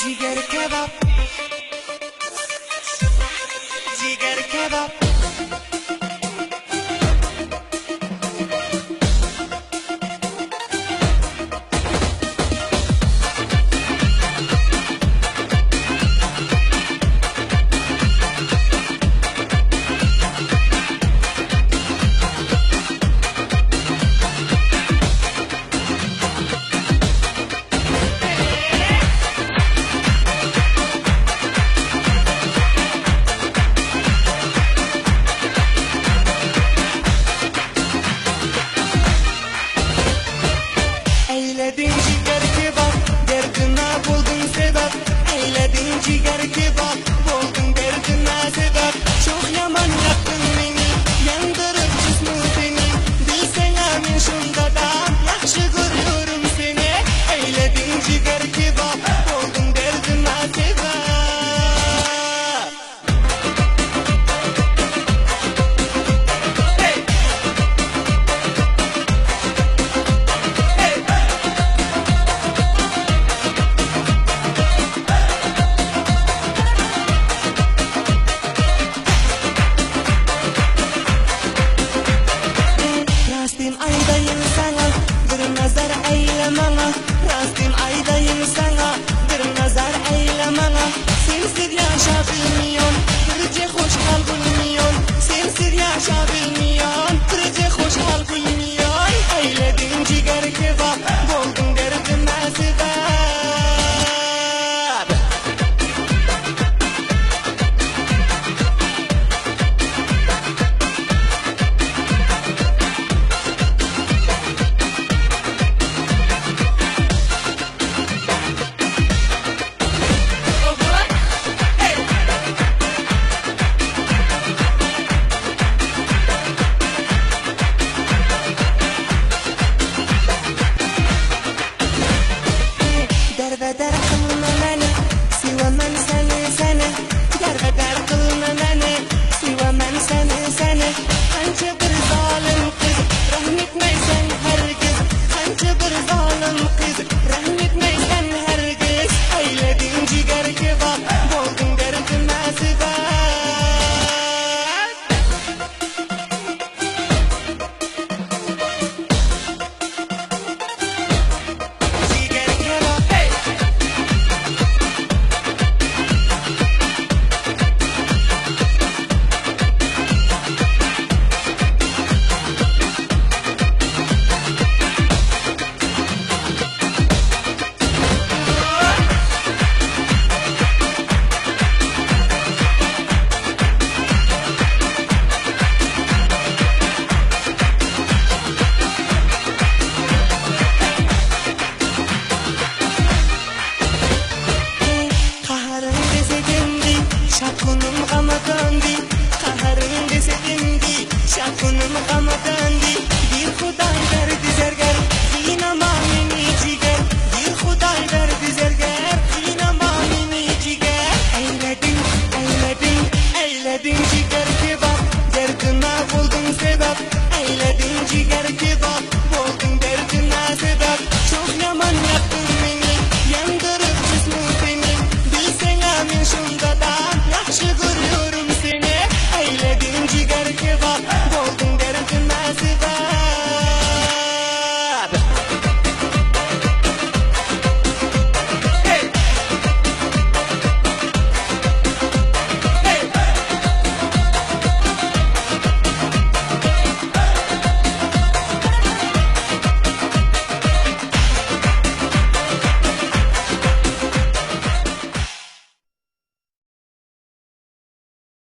Ciger kebap, ciger kebap. Eyledin ciger kebap, derdine buldun sebep. Eyledin ciger kebap, buldun derdine sebep. Çok yaman yaktın beni, yandırıp cismi beni. Bilsene ben şunda da yaxşı görüyorum seni. Eyledin ciger kebap, buldun derdine sebep. Rastim aydayım sana, bir nazar eyle bana. Rastim aydayım sana, bir nazar eyle bana. Sensiz yaşa bilmiyon, birce hoş hal bulmuyon. Sensiz yaşa bilmiyon, birce hoş hal bulmuyon. Eyledin ciger kebap, buldun derdime sebep. Derbeder kılma beni, sevemem seni. Derbeder kılma beni, sevemem seni. Kanca bir zalim kız, rahm etmeysen herkes. Kanca bir zalim kız, rahm etmeysen